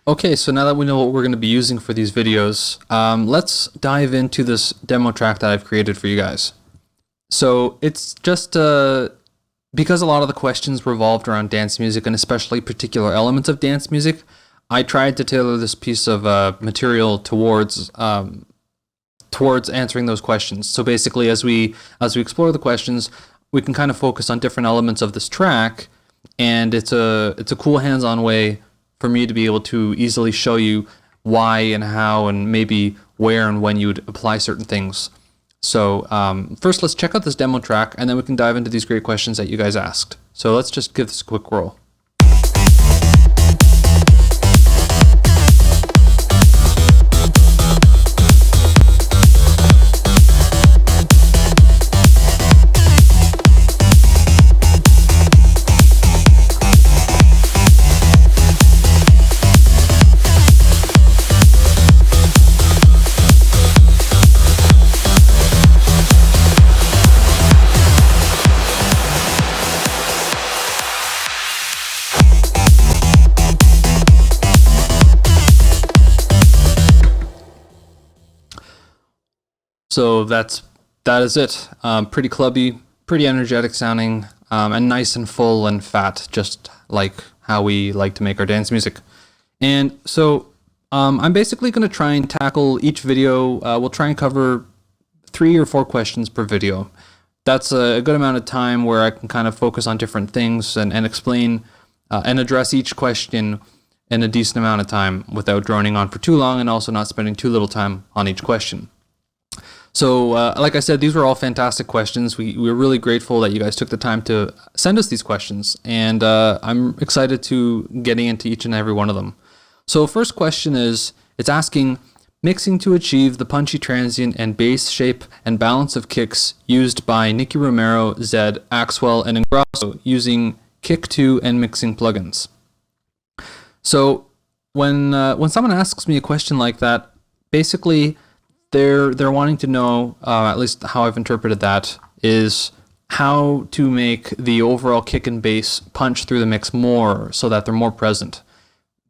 Okay, so now that we know what we're going to be using for these videos, let's dive into this demo track that I've created for you guys. So it's just because a lot of the questions revolved around dance music and especially particular elements of dance music, I tried to tailor this piece of material towards answering those questions. So basically, as we explore the questions, we can kind of focus on different elements of this track, and it's a cool hands-on way for me to be able to easily show you why and how and maybe where and when you would apply certain things. So first, let's check out this demo track, and then we can dive into these great questions that you guys asked. So let's just give this a quick roll. So that is it. Pretty clubby, pretty energetic sounding, and nice and full and fat, just like how we like to make our dance music. And so I'm basically going to try and tackle each video. We'll try and cover 3 or 4 questions per video. That's a good amount of time where I can kind of focus on different things and explain and address each question in a decent amount of time without droning on for too long and also not spending too little time on each question. So, like I said, these were all fantastic questions. We're really grateful that you guys took the time to send us these questions, and I'm excited to getting into each and every one of them. So, first question is, it's asking, mixing to achieve the punchy transient and bass shape and balance of kicks used by Nicky Romero, Zed, Axwell, and Ingrosso using Kick 2 and mixing plugins. So, when someone asks me a question like that, basically, they're wanting to know, at least how I've interpreted that, is how to make the overall kick and bass punch through the mix more so that they're more present.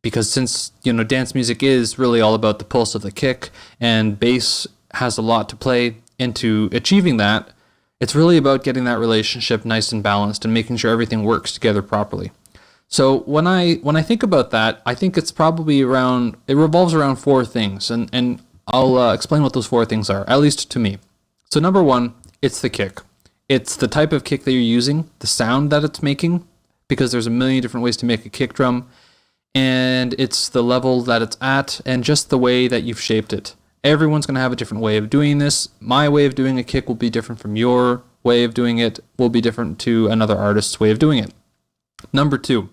Because since, dance music is really all about the pulse of the kick, and bass has a lot to play into achieving that, it's really about getting that relationship nice and balanced and making sure everything works together properly. So when I think about that, I think it's probably it revolves around 4 things, and I'll explain what those 4 things are, at least to me. So number 1, it's the kick. It's the type of kick that you're using, the sound that it's making, because there's a million different ways to make a kick drum, and it's the level that it's at, and just the way that you've shaped it. Everyone's going to have a different way of doing this. My way of doing a kick will be different from your way of doing it, will be different to another artist's way of doing it. Number 2,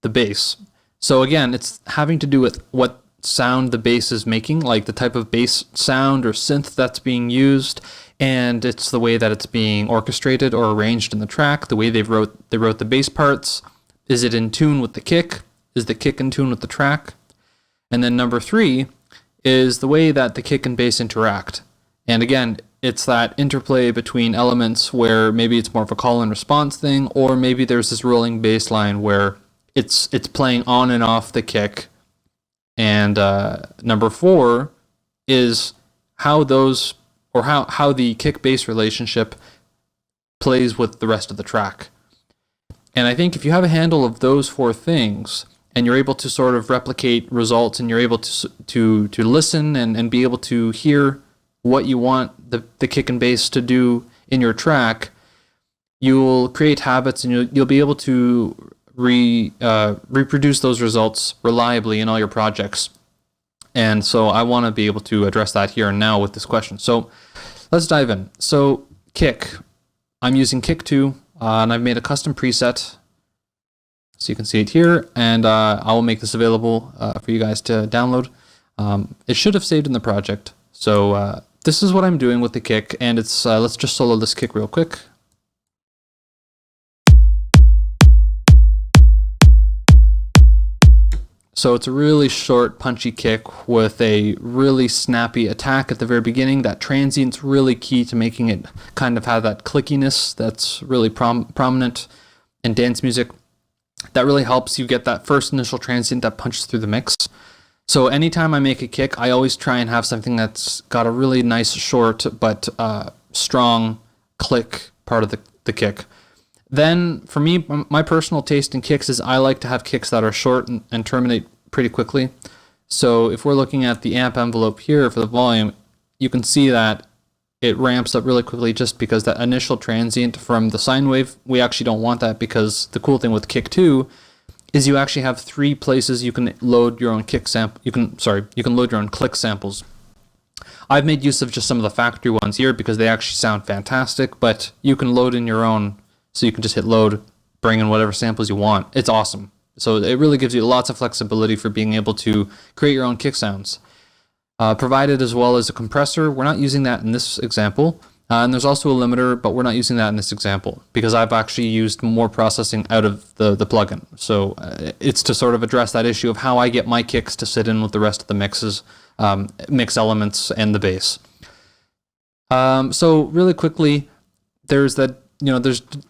the bass. So again, it's having to do with what sound the bass is making, like the type of bass sound or synth that's being used, and it's the way that it's being orchestrated or arranged in the track, the way they wrote the bass parts. Is it in tune with the kick? Is the kick in tune with the track? And then number 3 is the way that the kick and bass interact. And again, it's that interplay between elements where maybe it's more of a call and response thing, or maybe there's this rolling bass line where it's playing on and off the kick. And number 4 is how the kick-bass relationship plays with the rest of the track. And I think if you have a handle of those 4 things, and you're able to sort of replicate results, and you're able to listen and be able to hear what you want the kick and bass to do in your track, you'll create habits, and you'll be able to reproduce those results reliably in all your projects. And so I want to be able to address that here and now with this question. So let's dive in. So kick, I'm using Kick 2, and I've made a custom preset, so you can see it here, and I will make this available for you guys to download. It should have saved in the project. So this is what I'm doing with the kick, and it's let's just solo this kick real quick. So it's a really short, punchy kick with a really snappy attack at the very beginning. That transient's really key to making it kind of have that clickiness that's really prominent in dance music. That really helps you get that first initial transient that punches through the mix. So anytime I make a kick, I always try and have something that's got a really nice short but strong click part of the kick. Then for me, my personal taste in kicks is I like to have kicks that are short and terminate pretty quickly. So if we're looking at the amp envelope here for the volume, you can see that it ramps up really quickly just because that initial transient from the sine wave, we actually don't want that, because the cool thing with kick 2 is you actually have 3 places you can load your own kick sample. You can load your own click samples. I've made use of just some of the factory ones here because they actually sound fantastic, but you can load in your own, so you can just hit load, bring in whatever samples you want. It's awesome. So it really gives you lots of flexibility for being able to create your own kick sounds. Provided as well as a compressor. We're not using that in this example. And there's also a limiter, but we're not using that in this example because I've actually used more processing out of the plugin. So it's to sort of address that issue of how I get my kicks to sit in with the rest of the mixes, mix elements, and the bass. So really quickly, there's the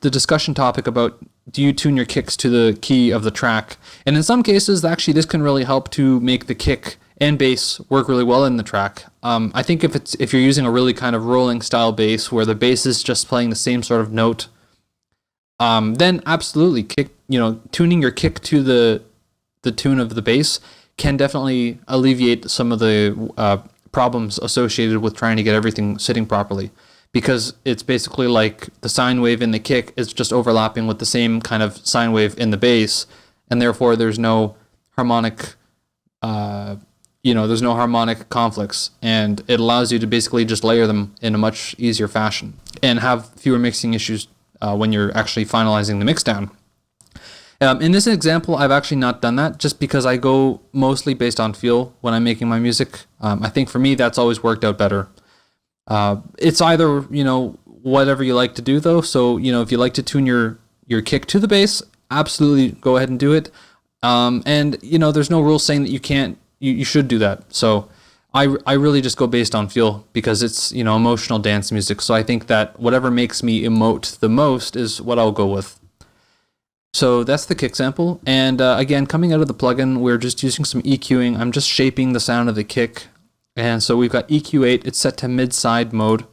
discussion topic about, do you tune your kicks to the key of the track? And in some cases, actually, this can really help to make the kick and bass work really well in the track. I think if you're using a really kind of rolling style bass where the bass is just playing the same sort of note, then absolutely tuning your kick to the tune of the bass can definitely alleviate some of the problems associated with trying to get everything sitting properly, because it's basically like the sine wave in the kick is just overlapping with the same kind of sine wave in the bass, and therefore there's no harmonic there's no harmonic conflicts, and it allows you to basically just layer them in a much easier fashion and have fewer mixing issues when you're actually finalizing the mix down. In this example, I've actually not done that just because I go mostly based on feel when I'm making my music. I think for me, that's always worked out better. It's either, whatever you like to do though. So, if you like to tune your kick to the bass, absolutely go ahead and do it. And there's no rule saying that you should do that. So I really just go based on feel because it's, emotional dance music. So I think that whatever makes me emote the most is what I'll go with. So that's the kick sample. And again, coming out of the plugin, we're just using some EQing. I'm just shaping the sound of the kick. And so we've got EQ8. It's set to mid-side mode,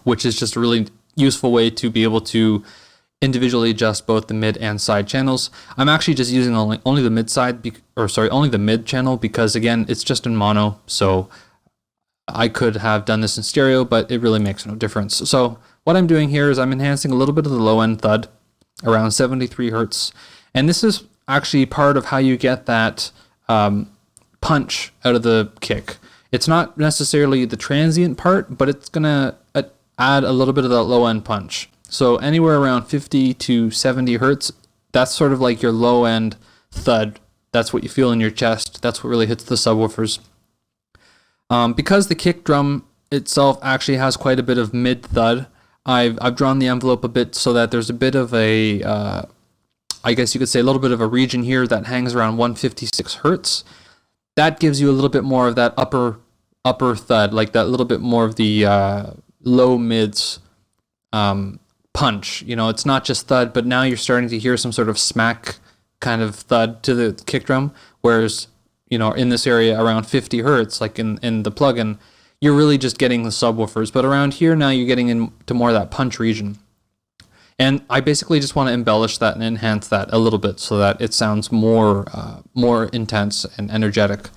which is just a really useful way to be able to individually adjust both the mid and side channels. I'm actually just using only the mid side, only the mid channel, because again, it's just in mono. So I could have done this in stereo, but it really makes no difference. So what I'm doing here is I'm enhancing a little bit of the low end thud around 73 hertz. And this is actually part of how you get that punch out of the kick. It's not necessarily the transient part, but it's gonna add a little bit of that low end punch. So anywhere around 50 to 70 hertz, that's sort of like your low end thud. That's what you feel in your chest. That's what really hits the subwoofers. Because the kick drum itself actually has quite a bit of mid thud, I've drawn the envelope a bit so that there's a bit of a, I guess you could say a little bit of a region here that hangs around 156 hertz. That gives you a little bit more of that upper thud, like that little bit more of the low mids punch. It's not just thud, but now you're starting to hear some sort of smack kind of thud to the kick drum, whereas in this area around 50 hertz, like in the plugin, you're really just getting the subwoofers, but around here now you're getting into more of that punch region. And I basically just want to embellish that and enhance that a little bit so that it sounds more intense and energetic.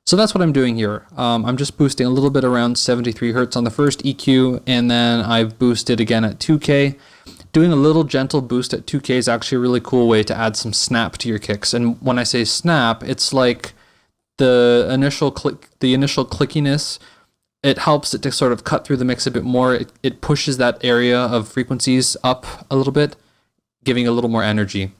So that's what I'm doing here. I'm just boosting a little bit around 73 hertz on the first EQ, and then I've boosted again at 2K. Doing a little gentle boost at 2K is actually a really cool way to add some snap to your kicks. And when I say snap, it's like the initial clickiness. It helps it to sort of cut through the mix a bit more. It pushes that area of frequencies up a little bit, giving a little more energy.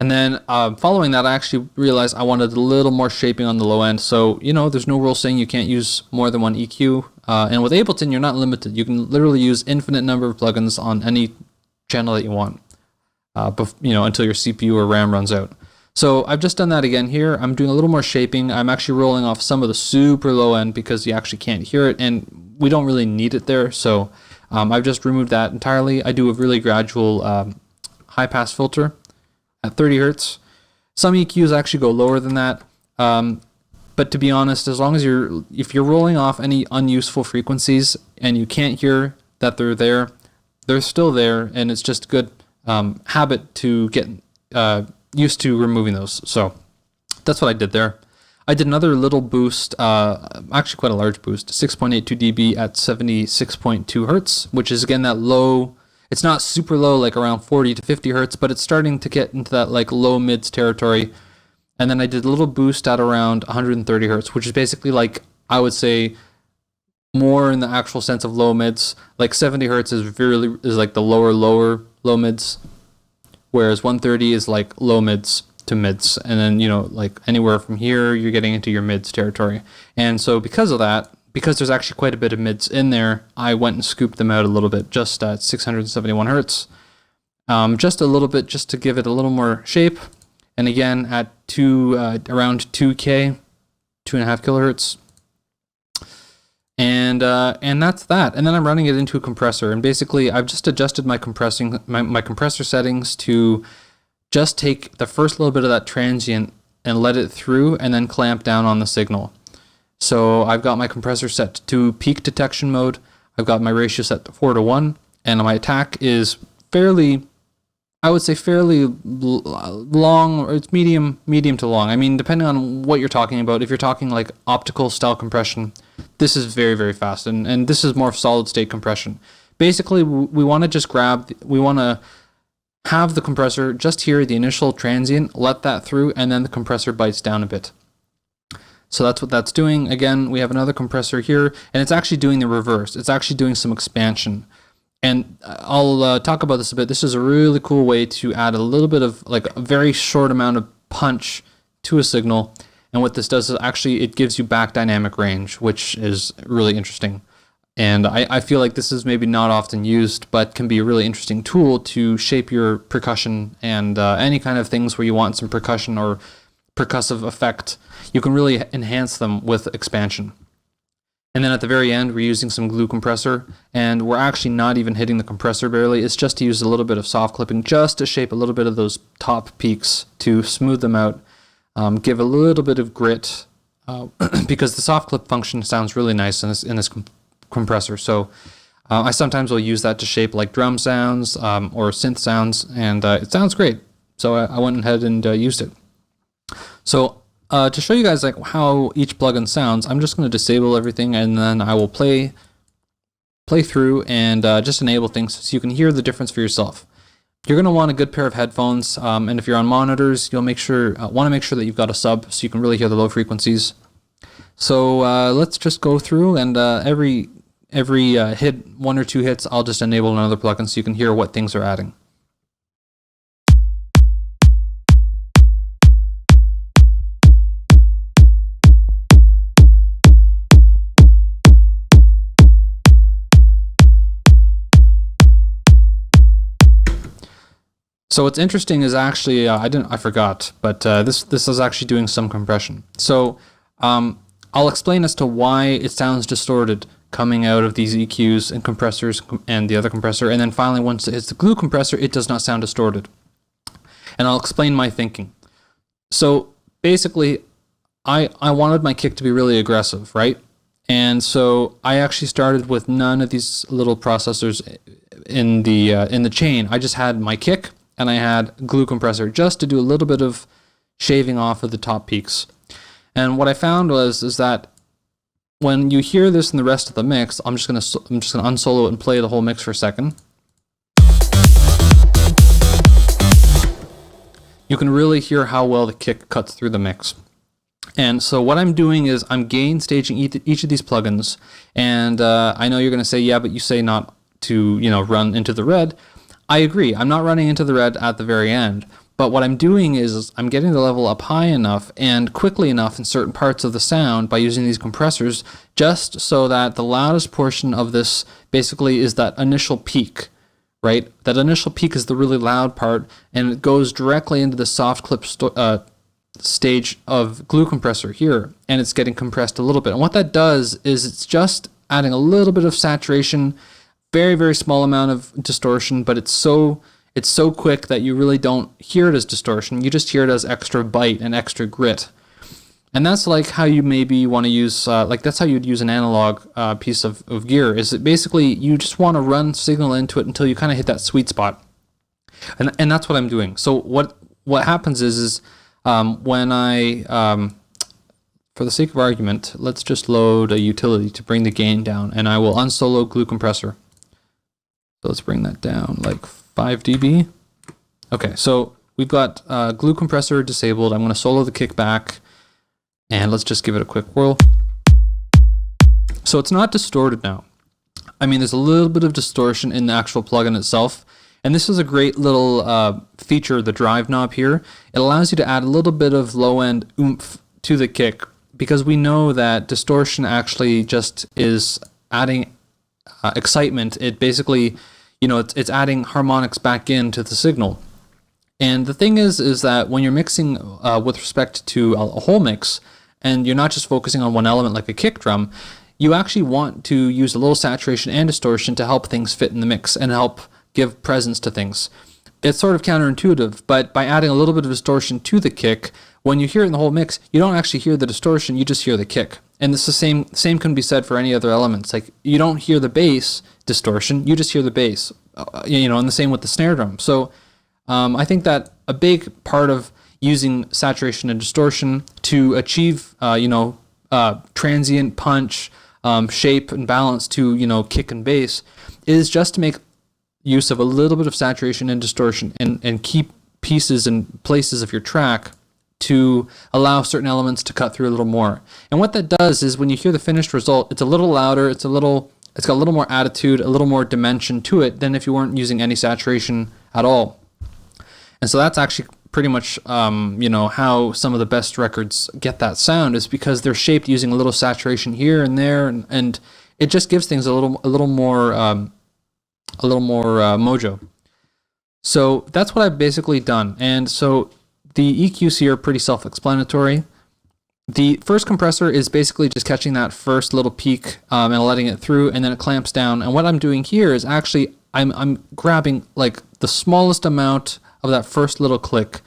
And then following that, I actually realized I wanted a little more shaping on the low end. So, there's no rule saying you can't use more than one EQ. And with Ableton, you're not limited. You can literally use infinite number of plugins on any channel that you want, until your CPU or RAM runs out. So I've just done that again here. I'm doing a little more shaping. I'm actually rolling off some of the super low end because you actually can't hear it, and we don't really need it there. So I've just removed that entirely. I do a really gradual high pass filter at 30 hertz. Some EQs actually go lower than that. But to be honest, as long as if you're rolling off any unuseful frequencies and you can't hear that they're there, they're still there, and it's just a good habit to get used to removing those. So that's what I did there. I did another little boost, actually quite a large boost, 6.82 dB at 76.2 hertz, which is again that low. It's not super low, like around 40 to 50 hertz, but it's starting to get into that like low mids territory. And then I did a little boost at around 130 hertz, which is basically like, I would say, more in the actual sense of low mids. Like 70 hertz is like the low mids, whereas 130 is like low mids to mids, and then like anywhere from here you're getting into your mids territory. And so because of that, because there's actually quite a bit of mids in there, I went and scooped them out a little bit, just at 671 hertz, just a little bit, just to give it a little more shape. And again at around 2k, 2.5 kilohertz. And that's that. And then I'm running it into a compressor, and basically I've just adjusted my compressor settings to just take the first little bit of that transient and let it through, and then clamp down on the signal. So I've got my compressor set to peak detection mode. I've got my ratio set to 4:1, and my attack is fairly long, or it's medium to long. I mean, depending on what you're talking about. If you're talking like optical style compression, this is very, very fast, and this is more solid state compression. Basically, we want to have the compressor just hear the initial transient, let that through, and then the compressor bites down a bit. So that's what that's doing. Again, we have another compressor here, and it's actually doing the reverse. It's actually doing some expansion. And I'll talk about this a bit. This is a really cool way to add a little bit of, like, a very short amount of punch to a signal. And what this does is actually it gives you back dynamic range, which is really interesting. And I feel like this is maybe not often used, but can be a really interesting tool to shape your percussion and any kind of things where you want some percussion or percussive effect. You can really enhance them with expansion. And then at the very end, we're using some glue compressor, and we're actually not even hitting the compressor barely. It's just to use a little bit of soft clipping, just to shape a little bit of those top peaks, to smooth them out, give a little bit of grit, because the soft clip function sounds really nice in this compressor. So I sometimes will use that to shape like drum sounds or synth sounds, and it sounds great. So I went ahead and used it. So to show you guys like how each plugin sounds, I'm just going to disable everything, and then I will play through and just enable things so you can hear the difference for yourself. You're going to want a good pair of headphones, and if you're on monitors, you'll want to make sure that you've got a sub so you can really hear the low frequencies. So let's just go through, and every hit, 1 or 2 hits, I'll just enable another plugin so you can hear what things are adding. So what's interesting is actually, I forgot, but this is actually doing some compression. So I'll explain as to why it sounds distorted coming out of these EQs and compressors and the other compressor, and then finally once it's the glue compressor, it does not sound distorted. And I'll explain my thinking. So basically, I wanted my kick to be really aggressive, right? And so I actually started with none of these little processors in the chain. I just had my kick, and I had glue compressor just to do a little bit of shaving off of the top peaks. And what I found is that when you hear this in the rest of the mix, I'm just gonna unsolo it and play the whole mix for a second. You can really hear how well the kick cuts through the mix. And so what I'm doing is I'm gain staging each of these plugins, and I know you're gonna say, yeah, but you say not to run into the red. I agree, I'm not running into the red at the very end, but what I'm doing is I'm getting the level up high enough and quickly enough in certain parts of the sound by using these compressors, just so that the loudest portion of this basically is that initial peak, right? That initial peak is the really loud part, and it goes directly into the soft clip stage of glue compressor here, and it's getting compressed a little bit. And what that does is it's just adding a little bit of saturation, very, very small amount of distortion, but it's so quick that you really don't hear it as distortion. You just hear it as extra bite and extra grit. And that's like how you maybe want to use, like that's how you'd use an analog piece of gear, is that basically you just want to run signal into it until you kind of hit that sweet spot. And that's what I'm doing. So what happens is when I, for the sake of argument, let's just load a utility to bring the gain down, and I will unsolo glue compressor. So let's bring that down like 5 dB. Okay, so we've got glue compressor disabled. I'm going to solo the kick back. And let's just give it a quick whirl. So it's not distorted now. I mean, there's a little bit of distortion in the actual plugin itself. And this is a great little feature, the drive knob here. It allows you to add a little bit of low-end oomph to the kick, because we know that distortion actually just is adding excitement. It basically, you know, it's adding harmonics back into the signal. And the thing is that when you're mixing with respect to a whole mix, and you're not just focusing on one element like a kick drum, you actually want to use a little saturation and distortion to help things fit in the mix and help give presence to things. It's sort of counterintuitive, but by adding a little bit of distortion to the kick, when you hear it in the whole mix, you don't actually hear the distortion, you just hear the kick. And it's the same can be said for any other elements. Like, you don't hear the bass distortion, you just hear the bass. You know, and the same with the snare drum. So I think that a big part of using saturation and distortion to achieve, transient punch, shape and balance to, you know, kick and bass, is just to make use of a little bit of saturation and distortion and keep pieces and places of your track to allow certain elements to cut through a little more. And what that does is when you hear the finished result, it's a little louder, it's got a little more attitude, a little more dimension to it than if you weren't using any saturation at all. And so that's actually pretty much, how some of the best records get that sound, is because they're shaped using a little saturation here and there, and it just gives things a little more mojo. So that's what I've basically done. And so the EQs here are pretty self-explanatory. The first compressor is basically just catching that first little peak and letting it through, and then it clamps down. And what I'm doing here is actually I'm grabbing like the smallest amount of that first little click,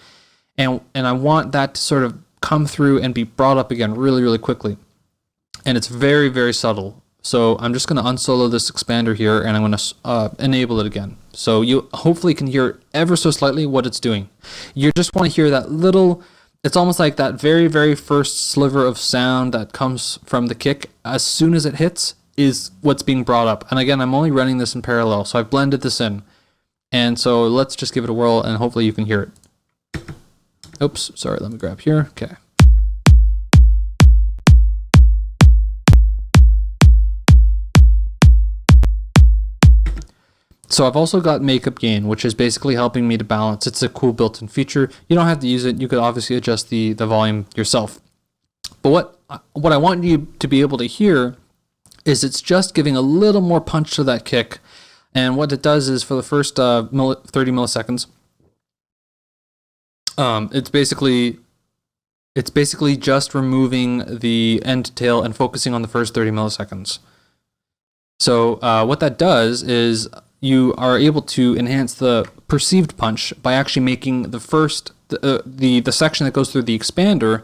and I want that to sort of come through and be brought up again really, really quickly. And it's very, very subtle. So I'm just going to unsolo this expander here, and I'm going to enable it again. So you hopefully can hear ever so slightly what it's doing. You just want to hear that little, it's almost like that very, very first sliver of sound that comes from the kick as soon as it hits is what's being brought up. And again, I'm only running this in parallel, so I've blended this in. And so let's just give it a whirl, and hopefully you can hear it. Oops, sorry, let me grab here. Okay. So I've also got makeup gain, which is basically helping me to balance. It's a cool built-in feature. You don't have to use it. You could obviously adjust the volume yourself. But what I want you to be able to hear is it's just giving a little more punch to that kick. And what it does is for the first 30 milliseconds, it's basically just removing the end to tail and focusing on the first 30 milliseconds. So what that does is you are able to enhance the perceived punch by actually making the first the section that goes through the expander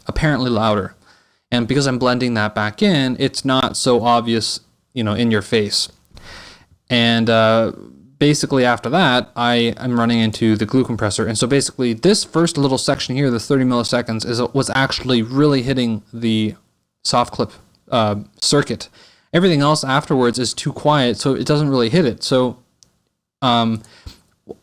apparently louder. And because I'm blending that back in, it's not so obvious, in your face. And basically after that, I'm running into the glue compressor. And so basically this first little section here, the 30 milliseconds, was actually really hitting the soft clip circuit. Everything else afterwards is too quiet, so it doesn't really hit it. So I'm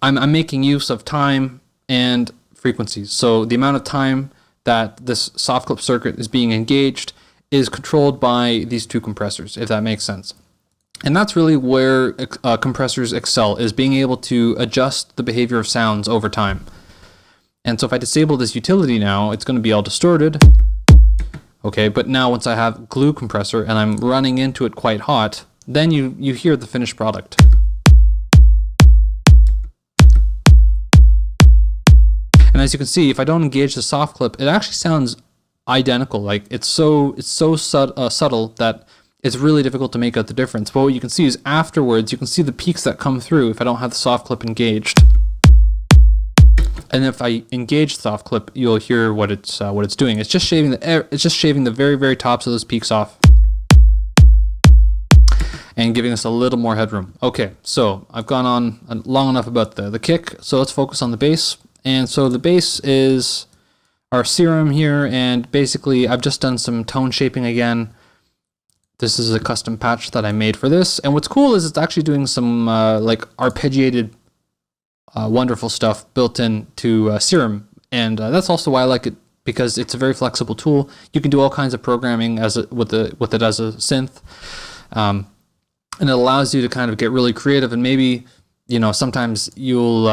making use of time and frequencies. So the amount of time that this soft clip circuit is being engaged is controlled by these two compressors, if that makes sense. And that's really where compressors excel, is being able to adjust the behavior of sounds over time. And so if I disable this utility now, it's going to be all distorted. Okay, but now once I have glue compressor and I'm running into it quite hot, then you hear the finished product. And as you can see, if I don't engage the soft clip, it actually sounds identical. Like it's so subtle that it's really difficult to make out the difference. But what you can see is afterwards, you can see the peaks that come through if I don't have the soft clip engaged. And if I engage soft clip, you'll hear what it's doing. It's just shaving the very, very tops of those peaks off and giving us a little more headroom. Okay, so I've gone on long enough about the kick, so let's focus on the bass. And so the bass is our serum here, and basically I've just done some tone shaping again. This is a custom patch that I made for this, and what's cool is it's actually doing some like arpeggiated wonderful stuff built into serum, and that's also why I like it, because it's a very flexible tool. You can do all kinds of programming with it as a synth. And it allows you to kind of get really creative, and maybe, you know, sometimes you'll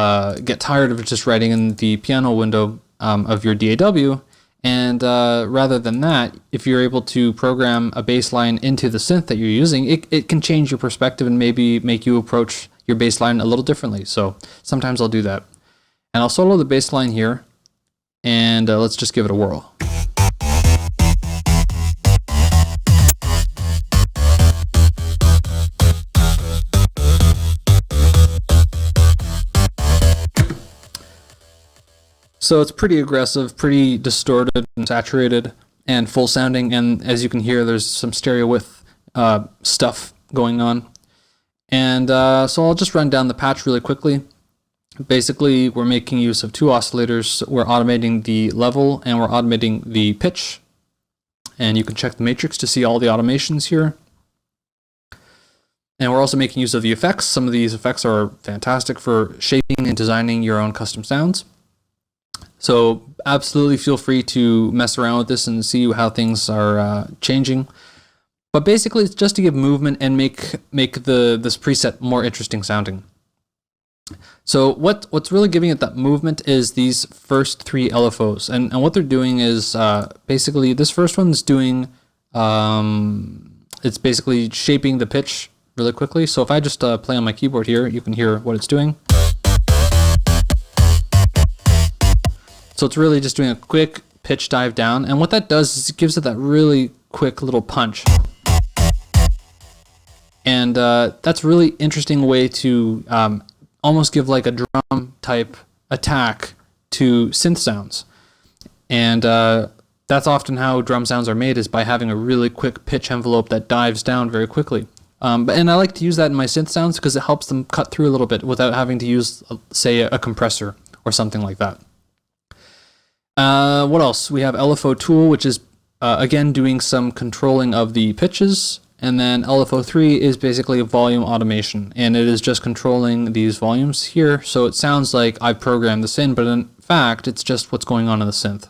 get tired of just writing in the piano window of your DAW, and rather than that, if you're able to program a bass line into the synth that you're using, it can change your perspective and maybe make you approach your bass line a little differently. So sometimes I'll do that. And I'll solo the bass line here, and let's just give it a whirl. So it's pretty aggressive, pretty distorted and saturated and full sounding, and as you can hear, there's some stereo width stuff going on. And so I'll just run down the patch really quickly. Basically, we're making use of two oscillators. We're automating the level and we're automating the pitch. And you can check the matrix to see all the automations here. And we're also making use of the effects. Some of these effects are fantastic for shaping and designing your own custom sounds. So absolutely feel free to mess around with this and see how things are changing. But basically, it's just to give movement and make this preset more interesting sounding. So what's really giving it that movement is these first three LFOs, and what they're doing is basically this first one's doing it's basically shaping the pitch really quickly. So if I just play on my keyboard here, you can hear what it's doing. So it's really just doing a quick pitch dive down, and what that does is it gives it that really quick little punch. And that's a really interesting way to almost give like a drum type attack to synth sounds. And that's often how drum sounds are made, is by having a really quick pitch envelope that dives down very quickly. And I like to use that in my synth sounds because it helps them cut through a little bit without having to use, say, a compressor or something like that. What else? We have LFO tool, which is again doing some controlling of the pitches, and then LFO3 is basically a volume automation, and it is just controlling these volumes here. So it sounds like I've programmed this in, but in fact, it's just what's going on in the synth.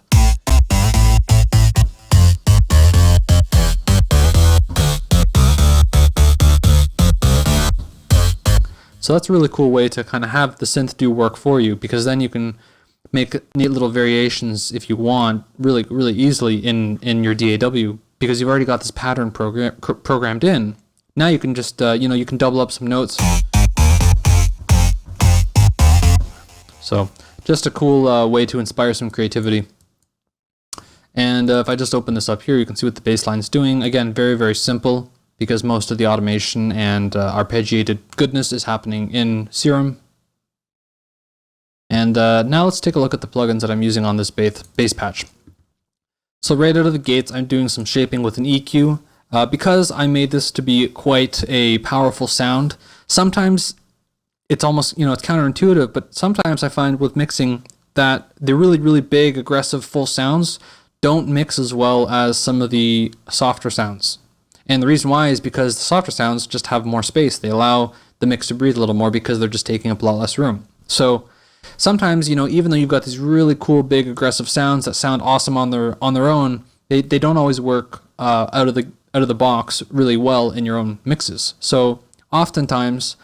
So that's a really cool way to kind of have the synth do work for you, because then you can make neat little variations if you want really easily in your DAW, because you've already got this pattern programmed in. Now you can just you can double up some notes. So just a cool way to inspire some creativity. And if I just open this up here, you can see what the bass line's doing. Again, very simple, because most of the automation and arpeggiated goodness is happening in Serum. And now let's take a look at the plugins that I'm using on this bass patch. So right out of the gates, I'm doing some shaping with an EQ. Because I made this to be quite a powerful sound, sometimes it's almost, it's counterintuitive, but sometimes I find with mixing that the really big, aggressive, full sounds don't mix as well as some of the softer sounds. And the reason why is because the softer sounds just have more space. They allow the mix to breathe a little more because they're just taking up a lot less room. So sometimes, even though you've got these really cool, big, aggressive sounds that sound awesome on their own, they don't always work out of the box really well in your own mixes. So oftentimes,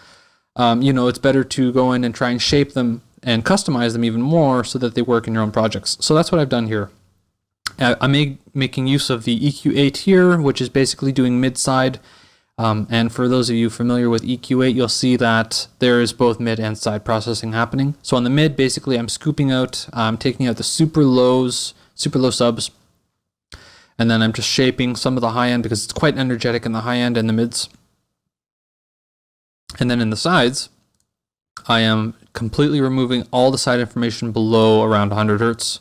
it's better to go in and try and shape them and customize them even more so that they work in your own projects. So that's what I've done here. I'm making use of the EQ8 here, which is basically doing mid-side. And for those of you familiar with EQ8, you'll see that there is both mid and side processing happening. So on the mid, basically, I'm scooping out, I'm taking out the super low subs, and then I'm just shaping some of the high end because it's quite energetic in the high end and the mids. And then in the sides, I am completely removing all the side information below around 100 hertz.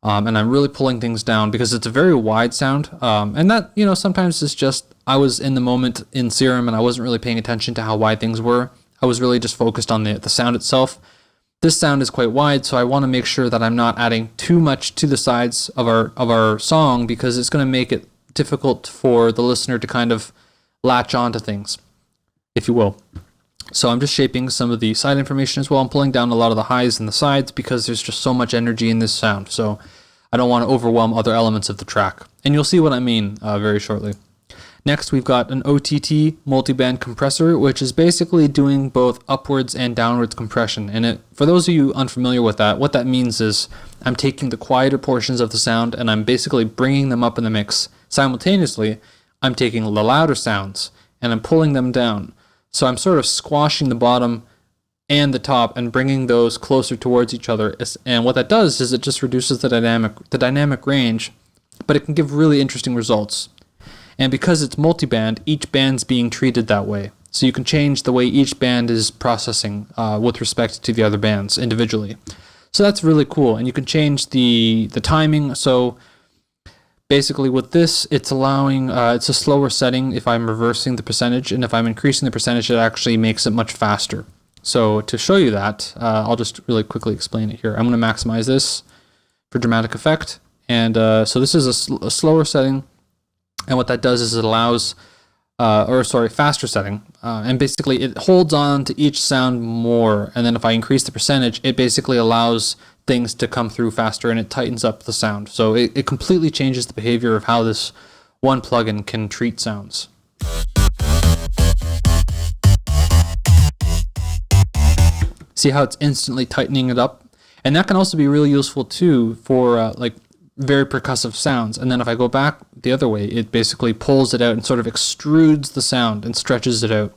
And I'm really pulling things down because it's a very wide sound. And that, sometimes it's just, I was in the moment in Serum and I wasn't really paying attention to how wide things were. I was really just focused on the sound itself. This sound is quite wide, so I want to make sure that I'm not adding too much to the sides of our song, because it's going to make it difficult for the listener to kind of latch on to things, if you will. So I'm just shaping some of the side information as well. I'm pulling down a lot of the highs and the sides because there's just so much energy in this sound. So I don't want to overwhelm other elements of the track. And you'll see what I mean very shortly. Next, we've got an OTT multiband compressor, which is basically doing both upwards and downwards compression. And for those of you unfamiliar with that, what that means is I'm taking the quieter portions of the sound and I'm basically bringing them up in the mix. Simultaneously, I'm taking the louder sounds and I'm pulling them down. So I'm sort of squashing the bottom and the top and bringing those closer towards each other. And what that does is it just reduces the dynamic range, but it can give really interesting results. And because it's multiband, each band's being treated that way. So you can change the way each band is processing with respect to the other bands individually. So that's really cool. And you can change the timing. So basically with this, it's allowing, it's a slower setting if I'm reversing the percentage. And if I'm increasing the percentage, it actually makes it much faster. So to show you that, I'll just really quickly explain it here. I'm going to maximize this for dramatic effect. And so this is a slower setting. And what that does is it allows, faster setting. And basically it holds on to each sound more. And then if I increase the percentage, it basically allows things to come through faster and it tightens up the sound. So it completely changes the behavior of how this one plugin can treat sounds. See how it's instantly tightening it up? And that can also be really useful too for very percussive sounds. And then if I go back the other way, it basically pulls it out and sort of extrudes the sound and stretches it out.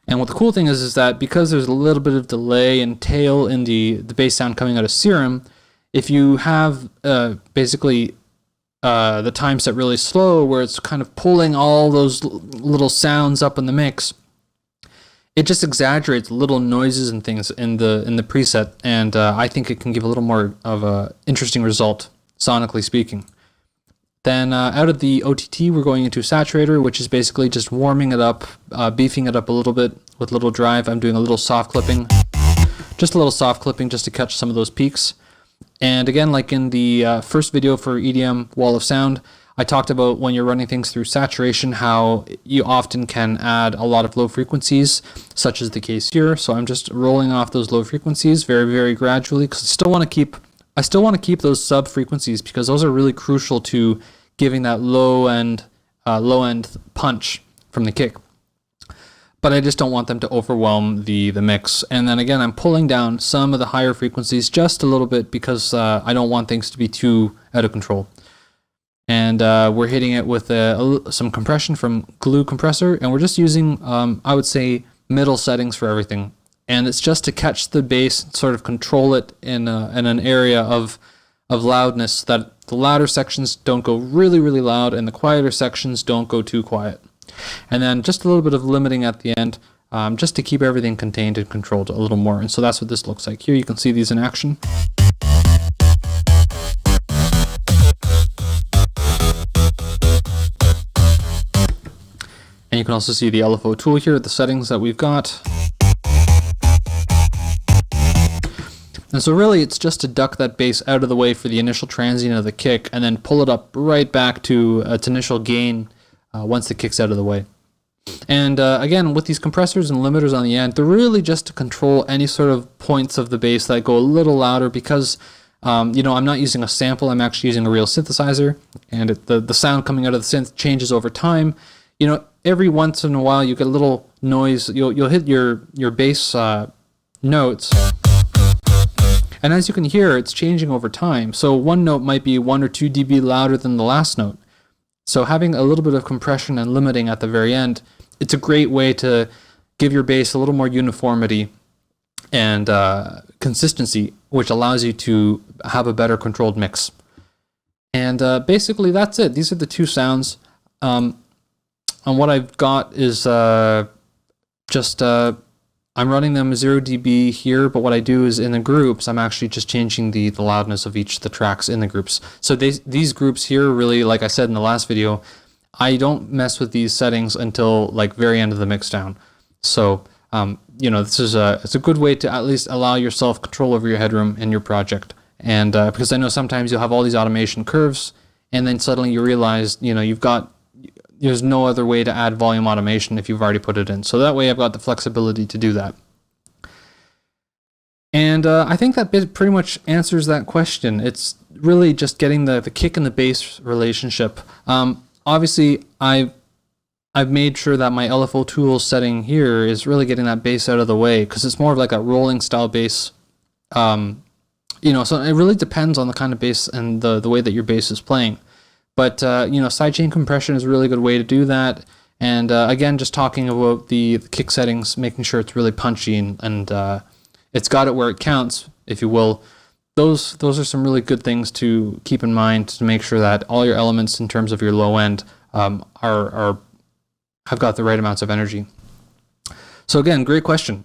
And what the cool thing is that because there's a little bit of delay and tail in the bass sound coming out of Serum, if you have the time set really slow where it's kind of pulling all those little sounds up in the mix, it just exaggerates little noises and things in the preset, and I think it can give a little more of a interesting result, sonically speaking. Then out of the OTT, we're going into Saturator, which is basically just warming it up, beefing it up a little bit with a little drive. I'm doing a little soft clipping, just to catch some of those peaks. And again, like in the first video for EDM Wall of Sound, I talked about when you're running things through saturation, how you often can add a lot of low frequencies, such as the case here. So I'm just rolling off those low frequencies very, very gradually, because I still want to keep those sub frequencies, because those are really crucial to giving that low end punch from the kick. But I just don't want them to overwhelm the mix. And then again, I'm pulling down some of the higher frequencies just a little bit, because I don't want things to be too out of control. And we're hitting it with some compression from Glue Compressor, and we're just using, I would say, middle settings for everything. And it's just to catch the bass, sort of control it in an area of loudness, so that the louder sections don't go really, really loud, and the quieter sections don't go too quiet. And then just a little bit of limiting at the end, just to keep everything contained and controlled a little more. And so that's what this looks like. Here you can see these in action. And you can also see the LFO tool here, the settings that we've got. And so really it's just to duck that bass out of the way for the initial transient of the kick, and then pull it up right back to its initial gain once the kick's out of the way. And again, with these compressors and limiters on the end, they're really just to control any sort of points of the bass that go a little louder, because I'm not using a sample, I'm actually using a real synthesizer, and the sound coming out of the synth changes over time. Every once in a while you get a little noise, you'll hit your bass notes, and as you can hear, it's changing over time. So one note might be 1 or 2 dB louder than the last note. So having a little bit of compression and limiting at the very end, it's a great way to give your bass a little more uniformity and consistency, which allows you to have a better controlled mix. And basically that's it. These are the two sounds. And what I've got is just I'm running them 0 dB here, but what I do is in the groups, I'm actually just changing the loudness of each of the tracks in the groups. So these groups here, really, like I said in the last video, I don't mess with these settings until like very end of the mix down. So, this is it's a good way to at least allow yourself control over your headroom in your project. And because I know sometimes you'll have all these automation curves, and then suddenly you realize, there's no other way to add volume automation if you've already put it in. So that way I've got the flexibility to do that. And I think that pretty much answers that question. It's really just getting the kick and the bass relationship. Obviously, I've made sure that my LFO tool setting here is really getting that bass out of the way, because it's more of like a rolling style bass. So it really depends on the kind of bass and the way that your bass is playing. But, sidechain compression is a really good way to do that. And again, just talking about the kick settings, making sure it's really punchy and it's got it where it counts, if you will. Those are some really good things to keep in mind to make sure that all your elements in terms of your low end have got the right amounts of energy. So again, great question.